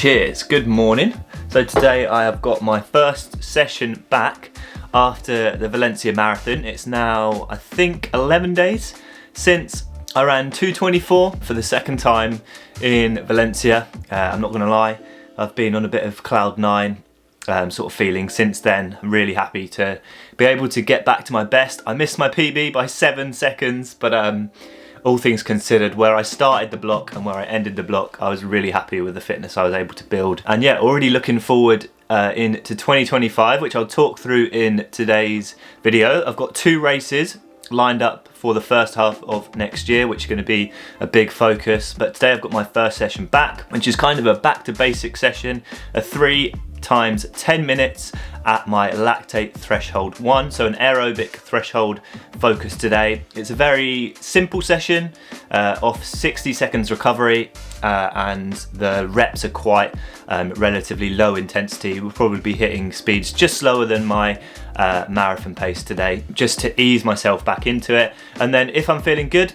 Cheers, good morning. So today I have got my first session back after the Valencia Marathon. It's now, I think, 11 days since I ran 2:24 for the second time in Valencia. I'm not gonna lie, I've been on a bit of cloud nine sort of feeling since then. I'm really happy to be able to get back to my best. I missed my PB by 7 seconds, but all things considered, where I started the block and where I ended the block, I was really happy with the fitness I was able to build. And yeah, already looking forward into 2025, which I'll talk through in today's video. I've got 2 races lined up for the first half of next year, which are going to be a big focus. But today I've got my first session back, which is kind of a back to basic session, a 3 times 10 minutes at my lactate threshold 1, so an aerobic threshold focus today. It's a very simple session off 60 seconds recovery, and the reps are quite relatively low intensity. We'll probably be hitting speeds just slower than my marathon pace today, just to ease myself back into it. And then if I'm feeling good,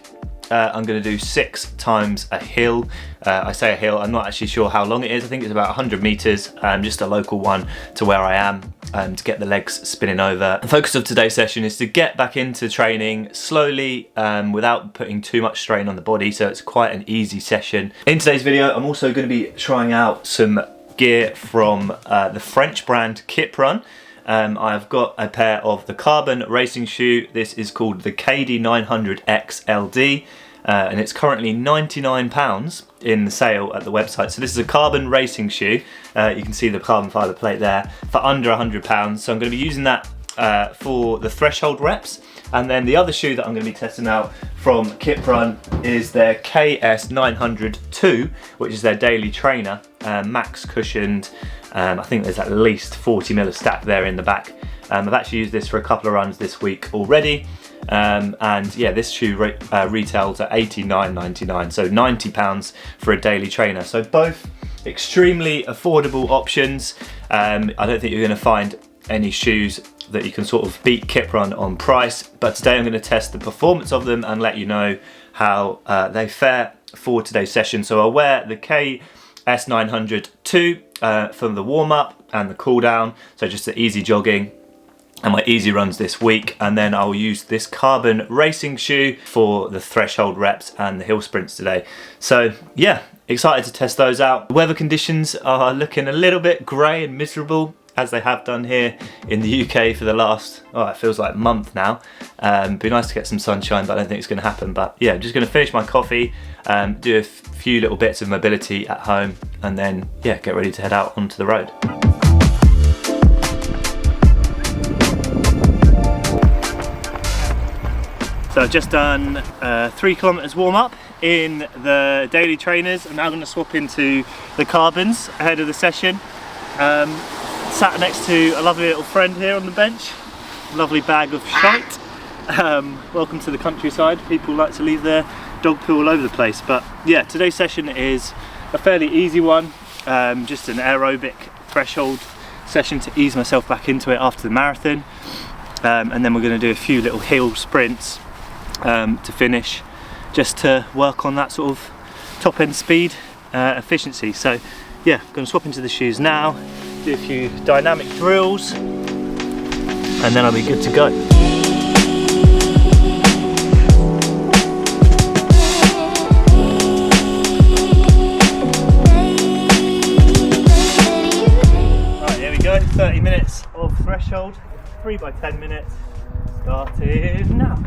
I'm going to do 6 times a hill. I say a hill, I'm not actually sure how long it is. I think it's about 100 meters, just a local one to where I am, to get the legs spinning over. The focus of today's session is to get back into training slowly, without putting too much strain on the body, so it's quite an easy session. In today's video, I'm also going to be trying out some gear from the French brand Kiprun. I've got a pair of the carbon racing shoe. This is called the KD900X LD, and it's currently £99 in the sale at the website. So this is a carbon racing shoe. You can see the carbon fibre plate there, for under £100. So I'm going to be using that for the threshold reps. And then the other shoe that I'm going to be testing out from Kiprun is their KS900 which is their daily trainer, max cushioned. I think there's at least 40mm of stack there in the back. I've actually used this for a couple of runs this week already. And yeah, this shoe retails at $89.99, so £90 for a daily trainer. So both extremely affordable options. I don't think you're going to find any shoes that you can sort of beat Kiprun on price, but today I'm going to test the performance of them and let you know how they fare for today's session. So I'll wear the KS900 for the warm-up and the cool-down, so just the easy jogging and my easy runs this week, and then I'll use this carbon racing shoe for the threshold reps and the hill sprints today. So yeah, excited to test those out. The weather conditions are looking a little bit grey and miserable, as they have done here in the UK for the last, it feels like a month now. Be nice to get some sunshine, but I don't think it's going to happen. But yeah, I'm just going to finish my coffee, do a few little bits of mobility at home, and then yeah, get ready to head out onto the road. So I've just done 3 kilometers warm up in the daily trainers. I'm now going to swap into the carbons ahead of the session. Sat next to a lovely little friend here on the bench, lovely bag of shite. Welcome to the countryside. People like to leave their dog poo all over the place, but yeah, today's session is a fairly easy one, just an aerobic threshold session to ease myself back into it after the marathon, and then we're going to do a few little hill sprints to finish, just to work on that sort of top end speed efficiency. So yeah, I'm going to swap into the shoes now, do a few dynamic drills, and then I'll be good to go. Right, here we go, 30 minutes of threshold, 3 by 10 minutes, starting now.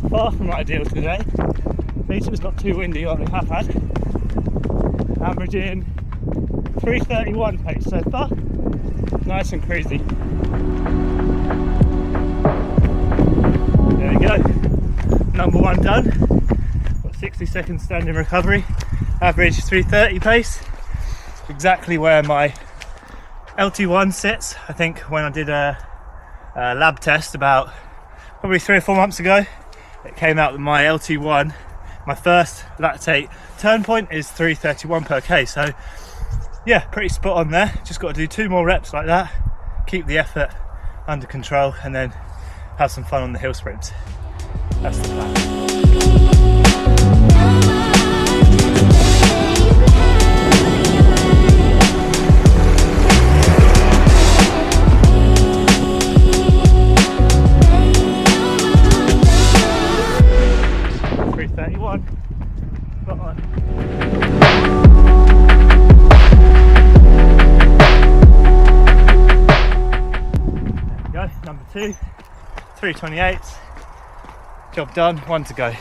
Far from ideal today. At least it's not too windy like we have had. Averaging 3:31 pace so far. Nice and crazy. There we go. Number 1 done. Got 60 seconds standing recovery. Average 3:30 pace. Exactly where my LT1 sits. I think when I did lab test about probably 3 or 4 months ago. It came out that my LT1, my first lactate turn point, is 3:31 per K. So yeah, pretty spot on there. Just got to do 2 more reps like that, keep the effort under control, and then have some fun on the hill sprints. That's the plan. 3:31. Spot on. There we go, number 2, 3:28. Job done, 1 to go. 3,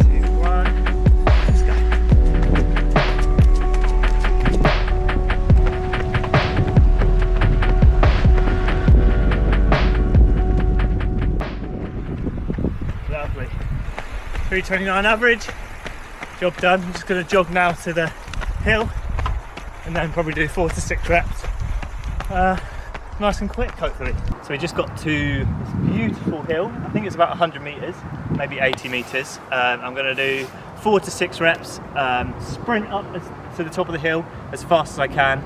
2, 1, let's go. Lovely. 3:29 average, job done. I'm just going to jog now to the hill and then probably do 4 to 6 reps. Nice and quick, hopefully. So we just got to this beautiful hill. I think it's about 100 meters, maybe 80 meters. I'm going to do 4 to 6 reps, sprint up to the top of the hill as fast as I can.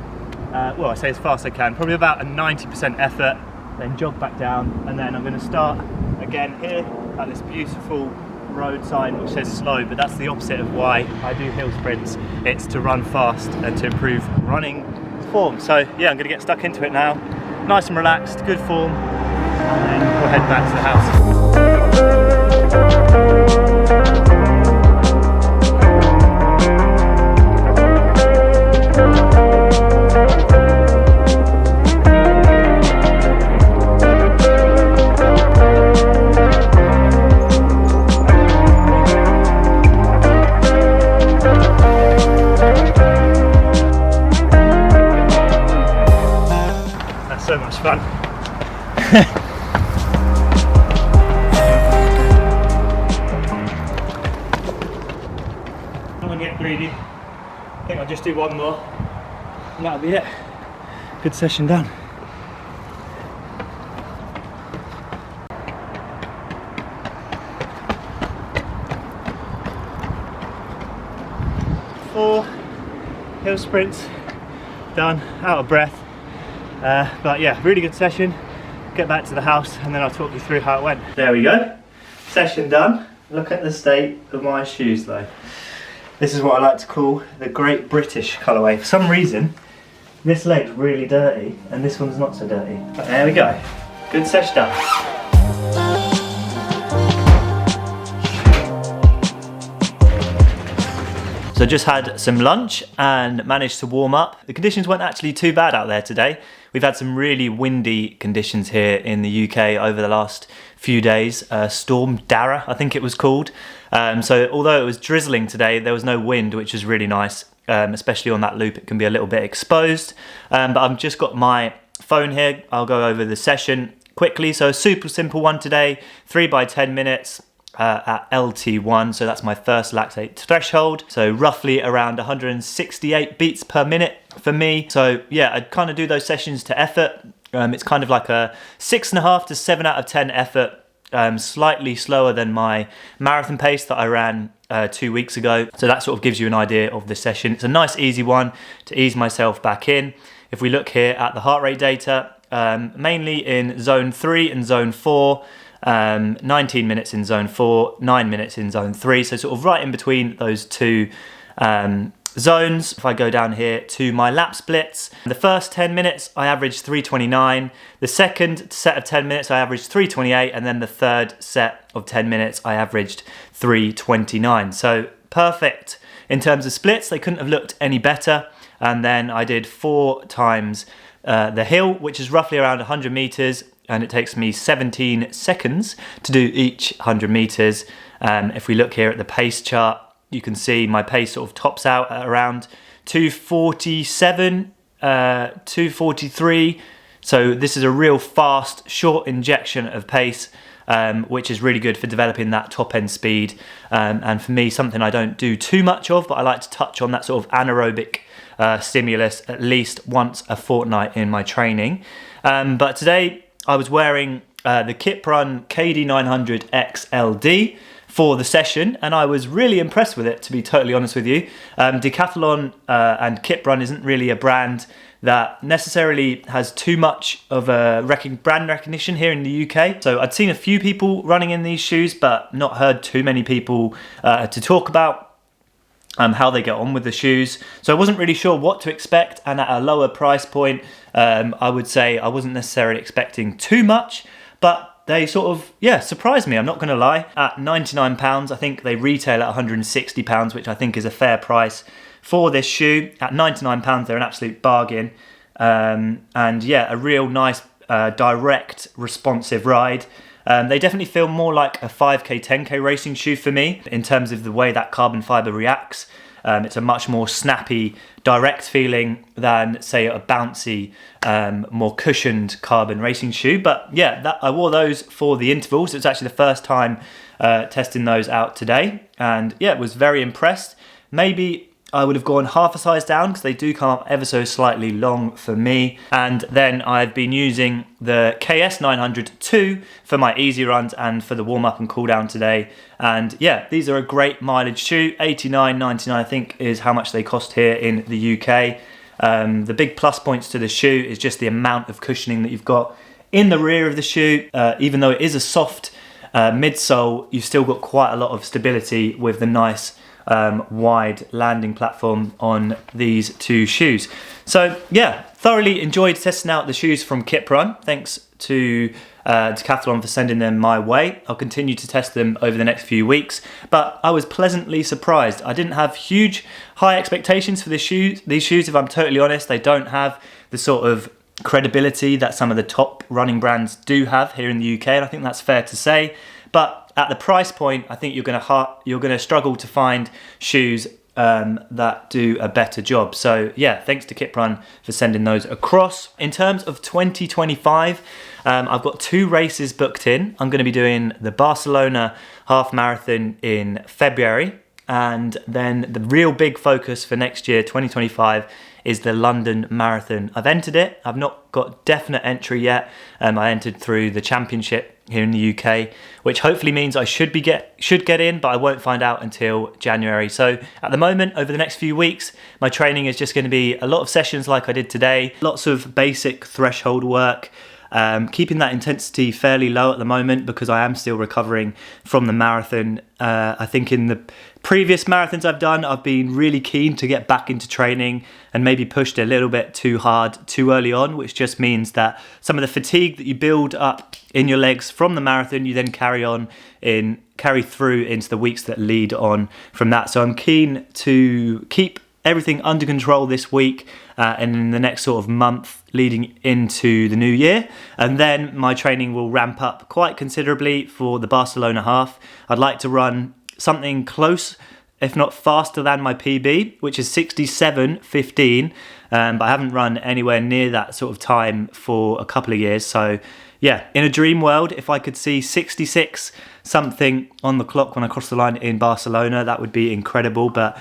Well, I say as fast as I can, probably about a 90% effort, then jog back down, and then I'm going to start again here at this beautiful road sign which says slow, but that's the opposite of why I do hill sprints. It's to run fast and to improve running form. So yeah, I'm going to get stuck into it now. Nice and relaxed, good form, and then we'll head back to the house. So much fun. I'm gonna get greedy. I think I'll just do 1 more and that'll be it. Good session done. Four hill sprints done, out of breath. But yeah, really good session. Get back to the house and then I'll talk you through how it went. There we go, session done. Look at the state of my shoes though. This is what I like to call the Great British colourway. For some reason, this leg's really dirty and this one's not so dirty. But there we go, good session done. So just had some lunch and managed to warm up. The conditions weren't actually too bad out there today. We've had some really windy conditions here in the UK over the last few days. Storm Dara, I think it was called. So although it was drizzling today, there was no wind, which is really nice, especially on that loop. It can be a little bit exposed. But I've just got my phone here. I'll go over the session quickly. So a super simple one today, 3 by 10 minutes. At LT1, so that's my first lactate threshold, so roughly around 168 beats per minute for me. So yeah, I'd kind of do those sessions to effort. It's kind of like a 6.5 to 7 out of 10 effort, slightly slower than my marathon pace that I ran 2 weeks ago. So that sort of gives you an idea of the session. It's a nice easy one to ease myself back in. If we look here at the heart rate data, mainly in zone 3 and zone 4, 19 minutes in zone 4, 9 minutes in zone 3, so sort of right in between those two zones. If I go down here to my lap splits, the first 10 minutes I averaged 3:29, the second set of 10 minutes I averaged 3:28, and then the third set of 10 minutes I averaged 3:29. So perfect in terms of splits, they couldn't have looked any better. And then I did 4 times the hill, which is roughly around 100 meters, and it takes me 17 seconds to do each 100 meters. If we look here at the pace chart, you can see my pace sort of tops out at around 2:47, 2:43. So this is a real fast, short injection of pace, which is really good for developing that top end speed. And for me, something I don't do too much of, but I like to touch on that sort of anaerobic stimulus at least once a fortnight in my training. But today I was wearing the Kiprun KD900 XLD for the session, and I was really impressed with it, to be totally honest with you. Decathlon and Kiprun isn't really a brand that necessarily has too much of a brand recognition here in the UK. So I'd seen a few people running in these shoes, but not heard too many people to talk about how they get on with the shoes. So I wasn't really sure what to expect, and at a lower price point, I would say I wasn't necessarily expecting too much, but they sort of, surprised me, I'm not gonna lie. At £99, I think they retail at £160, which I think is a fair price for this shoe. At £99, they're an absolute bargain. And yeah, a real nice, direct, responsive ride. They definitely feel more like a 5K, 10K racing shoe for me in terms of the way that carbon fiber reacts. It's a much more snappy, direct feeling than, say, a bouncy, more cushioned carbon racing shoe. But yeah, I wore those for the intervals. It's actually the first time testing those out today. And yeah, was very impressed. Maybe I would have gone half a size down because they do come up ever so slightly long for me. And then I've been using the KS900 2 for my easy runs and for the warm up and cool down today. And yeah, these are a great mileage shoe. £89.99 I think is how much they cost here in the UK. The big plus points to the shoe is just the amount of cushioning that you've got in the rear of the shoe. Even though it is a soft midsole, you've still got quite a lot of stability with the nice wide landing platform on these two shoes. So yeah, thoroughly enjoyed testing out the shoes from Kiprun. Thanks to Decathlon for sending them my way. I'll continue to test them over the next few weeks, but I was pleasantly surprised. I didn't have huge high expectations for these shoes, if I'm totally honest. They don't have the sort of credibility that some of the top running brands do have here in the UK, and I think that's fair to say. But at the price point, I think you're going to struggle to find shoes that do a better job. So yeah, thanks to Kiprun for sending those across. In terms of 2025, I've got 2 races booked in. I'm going to be doing the Barcelona half marathon in February, and then the real big focus for next year, 2025, is the London Marathon. I've entered it. I've not got definite entry yet. I entered through the championship here in the UK, which hopefully means I should get in, but I won't find out until January. So at the moment, over the next few weeks, my training is just going to be a lot of sessions like I did today, lots of basic threshold work, keeping that intensity fairly low at the moment because I am still recovering from the marathon. I think in the previous marathons I've done, I've been really keen to get back into training and maybe pushed a little bit too hard too early on, which just means that some of the fatigue that you build up in your legs from the marathon, you then carry through into the weeks that lead on from that. So I'm keen to keep everything under control this week and in the next sort of month leading into the new year, and then my training will ramp up quite considerably for the Barcelona half. I'd like to run something close, if not faster than my PB, which is 67:15, but I haven't run anywhere near that sort of time for a couple of years. So yeah, in a dream world, if I could see 66 something on the clock when I cross the line in Barcelona, that would be incredible. But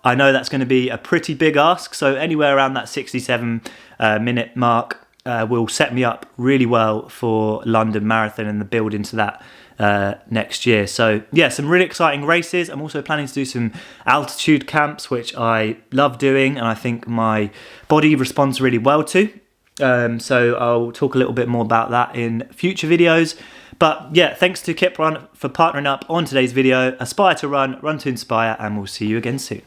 I know that's going to be a pretty big ask, so anywhere around that 67 minute mark will set me up really well for London Marathon and the build into that next year. So yeah, some really exciting races. I'm also planning to do some altitude camps, which I love doing and I think my body responds really well to. So I'll talk a little bit more about that in future videos. But yeah, thanks to Kiprun for partnering up on today's video. Aspire to run, run to inspire, and we'll see you again soon.